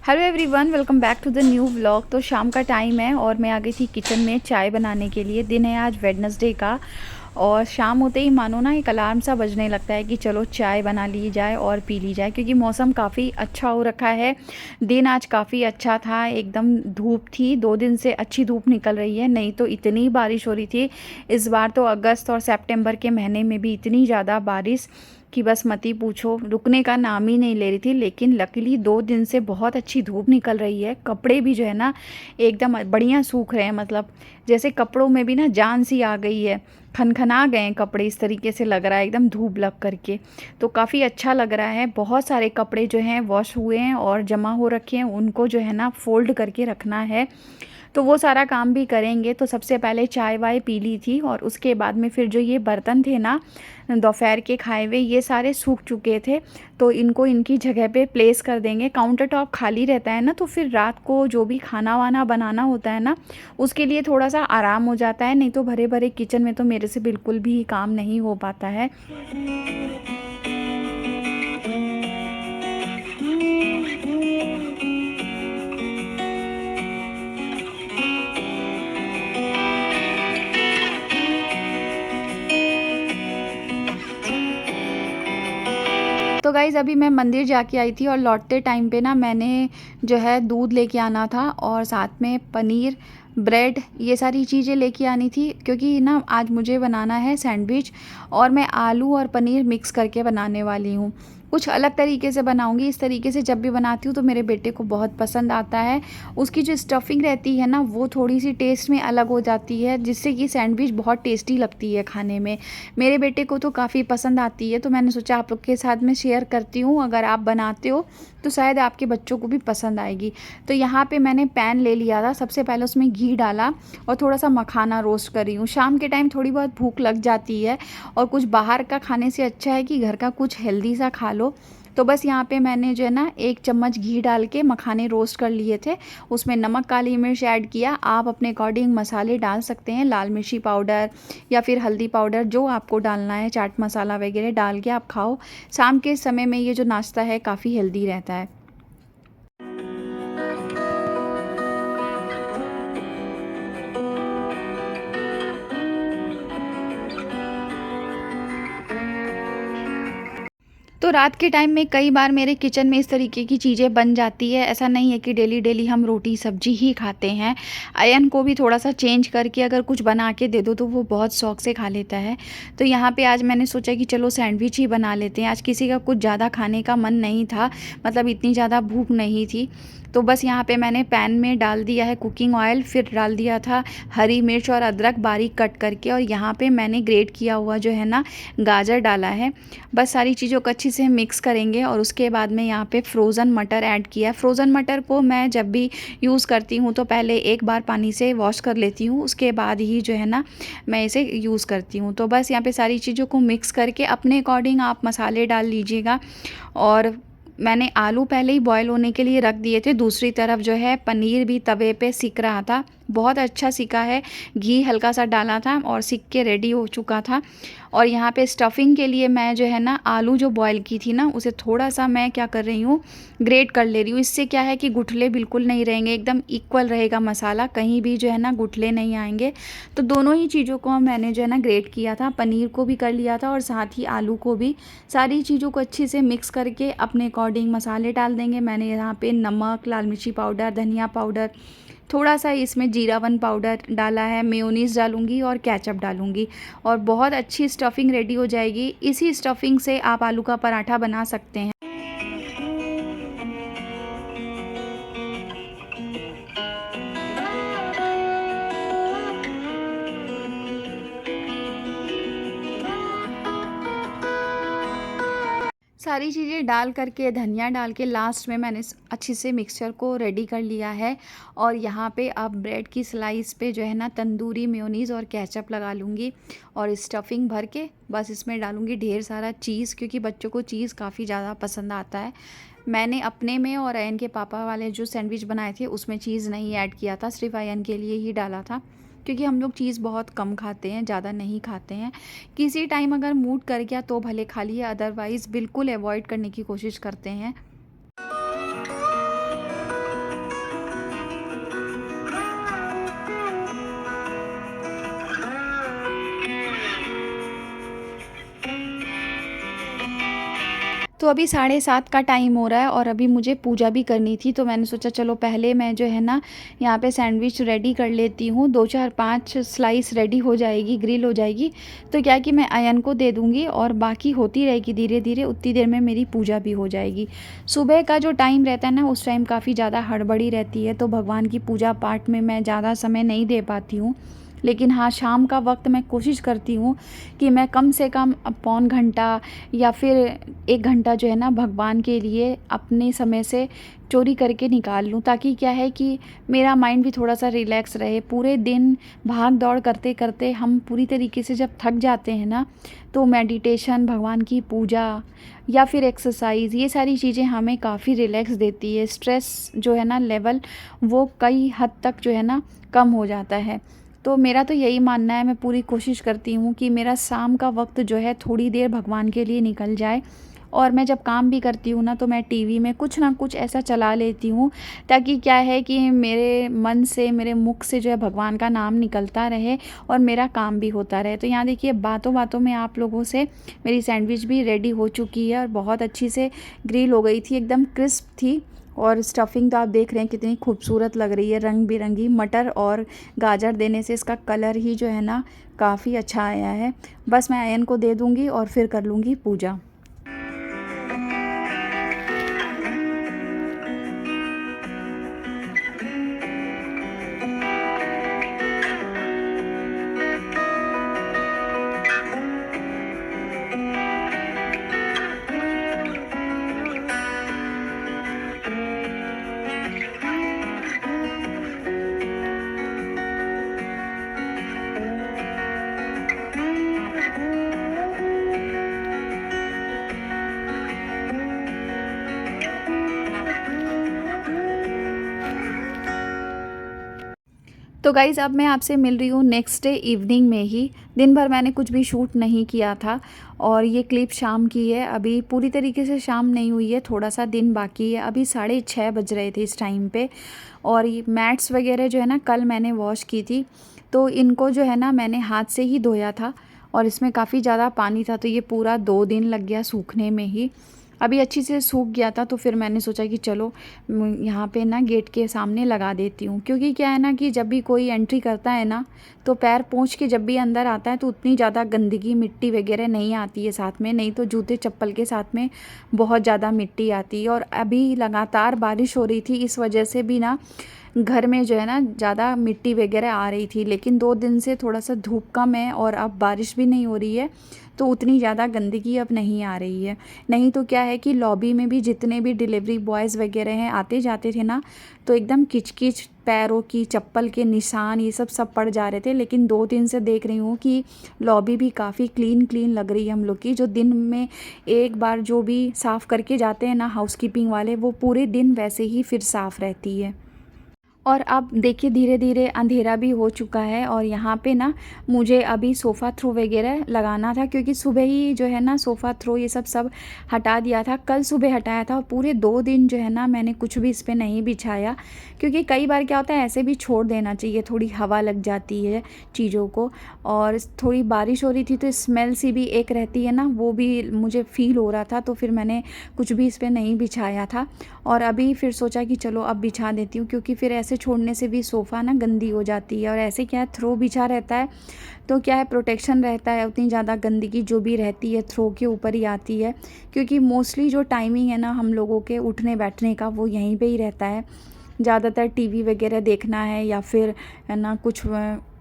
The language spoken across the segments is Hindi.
Hello everyone, welcome back to the new vlog. तो शाम का टाइम है और मैं आ गई थी किचन में चाय बनाने के लिए। दिन है आज वेडनेसडे का और शाम होते ही मानो ना एक अलार्म सा बजने लगता है कि चलो चाय बना ली जाए और पी ली जाए, क्योंकि मौसम काफ़ी अच्छा हो रखा है। दिन आज काफ़ी अच्छा था, एकदम धूप थी। 2 दिन से अच्छी धूप निकल रही है, नहीं तो इतनी बारिश हो रही थी इस बार। तो अगस्त और सितंबर के महीने में भी इतनी ज़्यादा बारिश कि बस मत ही पूछो, रुकने का नाम ही नहीं ले रही थी। लेकिन लकीली 2 दिन से बहुत अच्छी धूप निकल रही है। कपड़े भी जो है ना एकदम बढ़िया सूख रहे हैं, मतलब जैसे कपड़ों में भी ना जान सी आ गई है, खनखना गए हैं कपड़े, इस तरीके से लग रहा है एकदम धूप लग करके। तो काफ़ी अच्छा लग रहा है। बहुत सारे कपड़े जो हैं वॉश हुए हैं और जमा हो रखे हैं, उनको जो है ना फोल्ड करके रखना है। तो वो सारा काम भी करेंगे। तो सबसे पहले चाय वाय पी ली थी और उसके बाद में फिर जो ये बर्तन थे ना दोपहर के खाए हुए, ये सारे सूख चुके थे। तो इनको इनकी जगह पे प्लेस कर देंगे। काउंटर टॉप खाली रहता है ना, तो फिर रात को जो भी खाना वाना बनाना होता है ना, उसके लिए थोड़ा सा आराम हो जाता है। नहीं तो भरे भरे किचन में तो मेरे से बिल्कुल भी काम नहीं हो पाता है। तो गाइज़ अभी मैं मंदिर जाके आई थी और लौटते टाइम पे ना मैंने जो है दूध लेके आना था और साथ में पनीर, ब्रेड, ये सारी चीज़ें लेके आनी थी, क्योंकि ना आज मुझे बनाना है सैंडविच और मैं आलू और पनीर मिक्स करके बनाने वाली हूँ। कुछ अलग तरीके से बनाऊंगी। इस तरीके से जब भी बनाती हूँ तो मेरे बेटे को बहुत पसंद आता है। उसकी जो स्टफिंग रहती है ना वो थोड़ी सी टेस्ट में अलग हो जाती है, जिससे कि सैंडविच बहुत टेस्टी लगती है खाने में। मेरे बेटे को तो काफ़ी पसंद आती है, तो मैंने सोचा आप लोग के साथ में शेयर करती हूँ। अगर आप बनाते हो तो शायद आपके बच्चों को भी पसंद आएगी। तो यहाँ पे मैंने पैन ले लिया था। सबसे पहले उसमें घी डाला और थोड़ा सा मखाना रोस्ट कर रही हूँ। शाम के टाइम थोड़ी बहुत भूख लग जाती है और कुछ बाहर का खाने से अच्छा है कि घर का कुछ हेल्दी सा खा लो। तो बस यहाँ पे मैंने जो है ना 1 चम्मच घी डाल के मखाने रोस्ट कर लिए थे। उसमें नमक, काली मिर्च ऐड किया। आप अपने अकॉर्डिंग मसाले डाल सकते हैं, लाल मिर्ची पाउडर या फिर हल्दी पाउडर, जो आपको डालना है, चाट मसाला वगैरह डाल के आप खाओ। शाम के समय में ये जो नाश्ता है काफ़ी हेल्दी रहता है। तो रात के टाइम में कई बार मेरे किचन में इस तरीके की चीज़ें बन जाती है। ऐसा नहीं है कि डेली डेली हम रोटी सब्जी ही खाते हैं। अयन को भी थोड़ा सा चेंज करके अगर कुछ बना के दे दो तो वो बहुत शौक से खा लेता है। तो यहाँ पे आज मैंने सोचा कि चलो सैंडविच ही बना लेते हैं। आज किसी का कुछ ज़्यादा खाने का मन नहीं था, मतलब इतनी ज़्यादा भूख नहीं थी। तो बस यहाँ पे मैंने पैन में डाल दिया है कुकिंग ऑयल, फिर डाल दिया था हरी मिर्च और अदरक बारीक कट करके, और यहाँ पे मैंने ग्रेट किया हुआ जो है ना गाजर डाला है। बस सारी चीज़ों को अच्छे से मिक्स करेंगे और उसके बाद में यहाँ पे फ्रोज़न मटर ऐड किया। फ्रोज़न मटर को मैं जब भी यूज़ करती हूँ तो पहले एक बार पानी से वॉश कर लेती हूँ, उसके बाद ही जो है ना मैं इसे यूज़ करती हूँ। तो बस यहाँ पे सारी चीज़ों को मिक्स करके अपने अकॉर्डिंग आप मसाले डाल लीजिएगा। और मैंने आलू पहले ही बॉयल होने के लिए रख दिए थे। दूसरी तरफ जो है पनीर भी तवे पे सिक रहा था, बहुत अच्छा सिका है। घी हल्का सा डाला था और सिक के रेडी हो चुका था। और यहाँ पे स्टफिंग के लिए मैं जो है ना आलू जो बॉयल की थी ना उसे थोड़ा सा मैं क्या कर रही हूँ, ग्रेट कर ले रही हूँ। इससे क्या है कि गुठले बिल्कुल नहीं रहेंगे, एकदम इक्वल रहेगा मसाला, कहीं भी जो है ना गुठले नहीं आएंगे। तो दोनों ही चीज़ों को मैंने जो है ना ग्रेट किया था, पनीर को भी कर लिया था और साथ ही आलू को भी। सारी चीज़ों को अच्छे से मिक्स करके अपने अकॉर्डिंग मसाले डाल देंगे। मैंने यहाँ पे नमक, लाल मिर्ची पाउडर, धनिया पाउडर, थोड़ा सा इसमें जीरावन पाउडर डाला है, मेयोनीज़ डालूंगी और केचप डालूंगी और बहुत अच्छी स्टफिंग रेडी हो जाएगी। इसी स्टफिंग से आप आलू का पराठा बना सकते हैं। सारी चीज़ें डाल करके, धनिया डाल के लास्ट में मैंने अच्छे से मिक्सचर को रेडी कर लिया है। और यहाँ पे अब ब्रेड की स्लाइस पे जो है ना तंदूरी मेयोनीज़ और केचप लगा लूँगी और स्टफिंग भर के बस इसमें डालूँगी ढेर सारा चीज़, क्योंकि बच्चों को चीज़ काफ़ी ज़्यादा पसंद आता है। मैंने अपने में और अयन के पापा वाले जो सैंडविच बनाए थे उसमें चीज़ नहीं ऐड किया था, सिर्फ अयन के लिए ही डाला था, क्योंकि हम लोग चीज़ बहुत कम खाते हैं, ज़्यादा नहीं खाते हैं। किसी टाइम अगर मूड कर गया तो भले खा लिए, अदरवाइज़ बिल्कुल अवॉइड करने की कोशिश करते हैं। तो अभी 7:30 का टाइम हो रहा है और अभी मुझे पूजा भी करनी थी, तो मैंने सोचा चलो पहले मैं जो है ना यहाँ पे सैंडविच रेडी कर लेती हूँ। 2 4 5 स्लाइस रेडी हो जाएगी, ग्रिल हो जाएगी, तो क्या है कि मैं अयन को दे दूँगी और बाकी होती रहेगी धीरे-धीरे, उतनी देर में मेरी पूजा भी हो जाएगी। सुबह का जो टाइम रहता है ना, उस टाइम काफ़ी ज़्यादा हड़बड़ी रहती है, तो भगवान की पूजा पाठ में मैं ज़्यादा समय नहीं दे पाती हूँ। लेकिन हाँ, शाम का वक़्त मैं कोशिश करती हूँ कि मैं कम से कम पौन घंटा या फिर 1 घंटा जो है ना भगवान के लिए अपने समय से चोरी करके निकाल लूँ, ताकि क्या है कि मेरा माइंड भी थोड़ा-सा रिलैक्स रहे। पूरे दिन भाग-दौड़ करते-करते हम पूरी तरीके से जब थक जाते हैं ना, तो मेडिटेशन, भगवान की पूजा या फिर एक्सरसाइज़, ये सारी चीज़ें हमें काफ़ी रिलैक्स देती है। स्ट्रेस जो है ना लेवल, वो कई हद तक जो है ना कम हो जाता है। तो मेरा तो यही मानना है, मैं पूरी कोशिश करती हूँ कि मेरा शाम का वक़्त जो है थोड़ी देर भगवान के लिए निकल जाए। और मैं जब काम भी करती हूँ ना, तो मैं टीवी में कुछ ना कुछ ऐसा चला लेती हूँ, ताकि क्या है कि मेरे मन से, मेरे मुख से जो है भगवान का नाम निकलता रहे और मेरा काम भी होता रहे। तो यहाँ देखिए, बातों-बातों में आप लोगों से मेरी सैंडविच भी रेडी हो चुकी है और बहुत अच्छी से ग्रिल हो गई थी, एकदम क्रिस्प थी। और स्टफिंग तो आप देख रहे हैं कितनी खूबसूरत लग रही है, रंग-बिरंगी मटर और गाजर देने से इसका कलर ही जो है ना काफ़ी अच्छा आया है। बस मैं अयन को दे दूँगी और फिर कर लूँगी पूजा। तो गाइज़, अब मैं आपसे मिल रही हूँ नेक्स्ट डे इवनिंग में ही। दिन भर मैंने कुछ भी शूट नहीं किया था और ये क्लिप शाम की है। अभी पूरी तरीके से शाम नहीं हुई है, थोड़ा-सा दिन बाकी है। अभी 6:30 बज रहे थे इस टाइम पे। और ये मैट्स वगैरह जो है ना कल मैंने वॉश की थी, तो इनको जो है ना मैंने हाथ से ही धोया था और इसमें काफ़ी ज़्यादा पानी था, तो ये पूरा 2 दिन लग गया सूखने में ही। अभी अच्छी से सूख गया था, तो फिर मैंने सोचा कि चलो यहाँ पे ना गेट के सामने लगा देती हूँ, क्योंकि क्या है ना कि जब भी कोई एंट्री करता है ना, तो पैर पोंछ के जब भी अंदर आता है तो उतनी ज़्यादा गंदगी, मिट्टी वगैरह नहीं आती है साथ में, नहीं तो जूते चप्पल के साथ में बहुत ज़्यादा मिट्टी आती है। और अभी लगातार बारिश हो रही थी, इस वजह से भी ना घर में जो है ना ज़्यादा मिट्टी वगैरह आ रही थी। लेकिन 2 दिन से थोड़ा-सा धूप कम है और अब बारिश भी नहीं हो रही है, तो उतनी ज़्यादा गंदगी अब नहीं आ रही है। नहीं तो क्या है कि लॉबी में भी जितने भी डिलीवरी बॉयज़ वगैरह हैं, आते-जाते थे ना, तो एकदम किच-किच, पैरों की चप्पल के निशान, ये सब पड़ जा रहे थे। लेकिन 2 दिन से देख रही हूँ कि लॉबी भी काफ़ी क्लीन लग रही है हम लोग की। जो दिन में एक बार जो भी साफ़ करके जाते हैं ना हाउसकीपिंग वाले, वो पूरे दिन वैसे ही फिर साफ़ रहती है। और अब देखिए धीरे-धीरे अंधेरा भी हो चुका है और यहाँ पे ना मुझे अभी सोफ़ा थ्रो वगैरह लगाना था, क्योंकि सुबह ही जो है ना सोफ़ा थ्रो ये सब हटा दिया था। कल सुबह हटाया था और पूरे 2 दिन जो है ना मैंने कुछ भी इस पे नहीं बिछाया, क्योंकि कई बार क्या होता है ऐसे भी छोड़ देना चाहिए, थोड़ी हवा लग जाती है चीज़ों को। और थोड़ी बारिश हो रही थी तो स्मेल सी भी एक रहती है ना, वो भी मुझे फ़ील हो रहा था, तो फिर मैंने कुछ भी इस पे नहीं बिछाया था। और अभी फिर सोचा कि चलो अब बिछा देती हूँ, क्योंकि फिर ऐसे छोड़ने से भी सोफ़ा ना गंदी हो जाती है। और ऐसे क्या है, थ्रो बिछा रहता है तो क्या है, प्रोटेक्शन रहता है, उतनी ज़्यादा गंदगी जो भी रहती है थ्रो के ऊपर ही आती है। क्योंकि मोस्टली जो टाइमिंग है ना हम लोगों के उठने बैठने का, वो यहीं पे ही रहता है। ज़्यादातर टीवी वगैरह देखना है या फिर है ना कुछ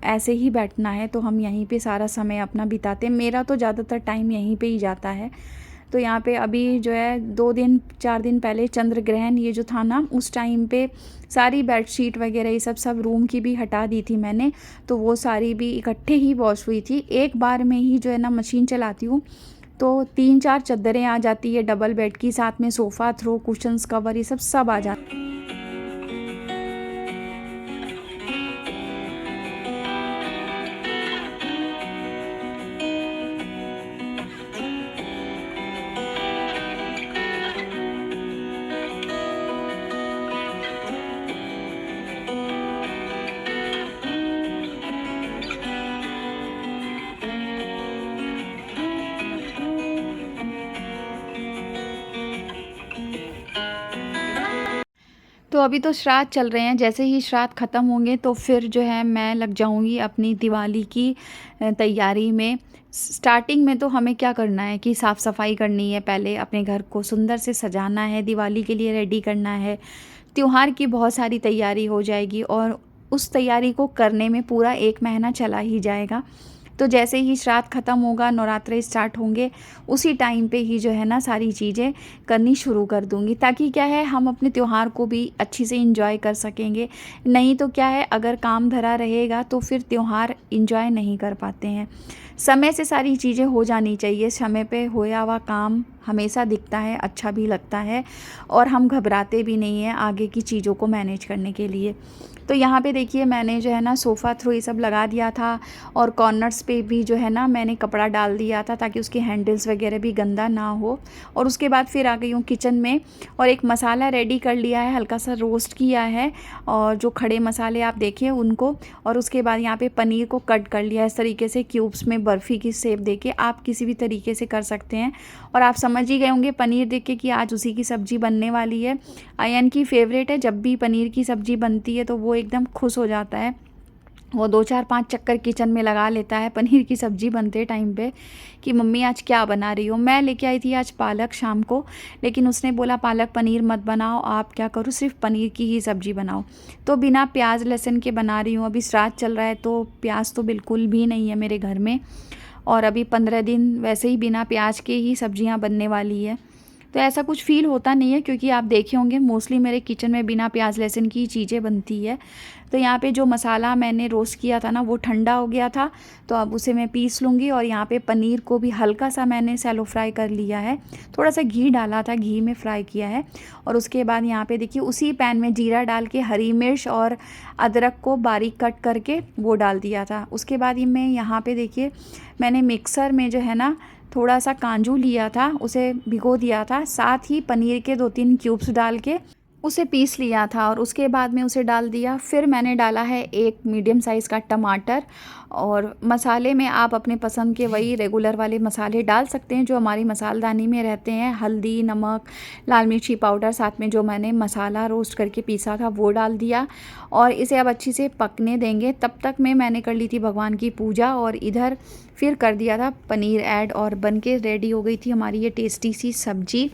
ऐसे ही बैठना है, तो हम यहीं पे सारा समय अपना बिताते हैं। मेरा तो ज़्यादातर टाइम यहीं पे ही जाता है। तो यहाँ पे अभी जो है 2 दिन 4 दिन पहले चंद्र ग्रहण ये जो था ना, उस टाइम पे सारी बेडशीट वगैरह ये सब रूम की भी हटा दी थी मैंने, तो वो सारी भी इकट्ठे ही वॉश हुई थी। एक बार में ही जो है ना मशीन चलाती हूँ तो 3-4 चद्दरें आ जाती है डबल बेड की, साथ में सोफ़ा थ्रो, कुशन्स, कवर, ये सब आ जाता है। तो अभी तो श्राद्ध चल रहे हैं, जैसे ही श्राद्ध ख़त्म होंगे तो फिर जो है मैं लग जाऊँगी अपनी दिवाली की तैयारी में। स्टार्टिंग में तो हमें क्या करना है कि साफ़ सफाई करनी है, पहले अपने घर को सुंदर से सजाना है, दिवाली के लिए रेडी करना है। त्योहार की बहुत सारी तैयारी हो जाएगी और उस तैयारी को करने में पूरा 1 महीना चला ही जाएगा। तो जैसे ही श्राद्ध ख़त्म होगा, नवरात्रे स्टार्ट होंगे, उसी टाइम पे ही जो है ना सारी चीज़ें करनी शुरू कर दूँगी, ताकि क्या है हम अपने त्योहार को भी अच्छी से एंजॉय कर सकेंगे। नहीं तो क्या है, अगर काम धरा रहेगा तो फिर त्योहार एंजॉय नहीं कर पाते हैं। समय से सारी चीज़ें हो जानी चाहिए, समय पे होया हुआ काम हमेशा दिखता है, अच्छा भी लगता है और हम घबराते भी नहीं हैं आगे की चीज़ों को मैनेज करने के लिए। तो यहाँ पे देखिए मैंने जो है ना सोफ़ा थ्रो ये सब लगा दिया था और कॉर्नर्स पे भी जो है ना मैंने कपड़ा डाल दिया था ताकि उसके हैंडल्स वगैरह भी गंदा ना हो। और उसके बाद फिर आ गई हूँ किचन में और एक मसाला रेडी कर लिया है, हल्का सा रोस्ट किया है और जो खड़े मसाले आप देखिए उनको, और उसके बाद यहाँ पे पनीर को कट कर लिया है इस तरीके से क्यूब्स में, बर्फ़ी की शेप देके आप किसी भी तरीके से कर सकते हैं। और आप समझ ही गए होंगे पनीर देख के कि आज उसी की सब्ज़ी बनने वाली है। अयन की फेवरेट है, जब भी पनीर की सब्ज़ी बनती है तो वो एकदम खुश हो जाता है। वो 2-4-5 चक्कर किचन में लगा लेता है पनीर की सब्ज़ी बनते टाइम पे कि मम्मी आज क्या बना रही हो। मैं लेके आई थी आज पालक शाम को, लेकिन उसने बोला पालक पनीर मत बनाओ, आप क्या करो सिर्फ पनीर की ही सब्ज़ी बनाओ। तो बिना प्याज लहसुन के बना रही हूँ। अभी श्राद्ध चल रहा है तो प्याज तो बिल्कुल भी नहीं है मेरे घर में, और अभी 15 दिन वैसे ही बिना प्याज के ही सब्जियां बनने वाली है। तो ऐसा कुछ फ़ील होता नहीं है क्योंकि आप देखे होंगे मोस्टली मेरे किचन में बिना प्याज लहसुन की चीज़ें बनती है। तो यहाँ पे जो मसाला मैंने रोस्ट किया था ना वो ठंडा हो गया था, तो अब उसे मैं पीस लूँगी। और यहाँ पे पनीर को भी हल्का सा मैंने सैलो फ्राई कर लिया है, थोड़ा सा घी डाला था, घी में फ्राई किया है। और उसके बाद यहाँ पे देखिए उसी पैन में जीरा डाल के हरी मिर्च और अदरक को बारीक कट करके वो डाल दिया था। उसके बाद ही मैं यहाँ पे देखिए मैंने मिक्सर में जो है ना थोड़ा सा काजू लिया था, उसे भिगो दिया था, साथ ही पनीर के 2-3 क्यूब्स डाल के उसे पीस लिया था और उसके बाद में उसे डाल दिया। फिर मैंने डाला है एक मीडियम साइज़ का टमाटर, और मसाले में आप अपने पसंद के वही रेगुलर वाले मसाले डाल सकते हैं जो हमारी मसालदानी में रहते हैं। हल्दी, नमक, लाल मिर्ची पाउडर, साथ में जो मैंने मसाला रोस्ट करके पीसा था वो डाल दिया और इसे अब अच्छी से पकने देंगे। तब तक में मैंने कर ली थी भगवान की पूजा और इधर फिर कर दिया था पनीर ऐड और बनके रेडी हो गई थी हमारी ये टेस्टी सी सब्जी।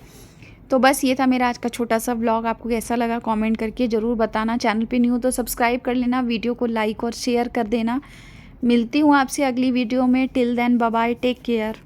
तो बस ये था मेरा आज का छोटा सा व्लॉग। आपको कैसा लगा कमेंट करके ज़रूर बताना। चैनल पे न्यू हो तो सब्सक्राइब कर लेना, वीडियो को लाइक और शेयर कर देना। मिलती हूँ आपसे अगली वीडियो में। Till then bye bye, take care.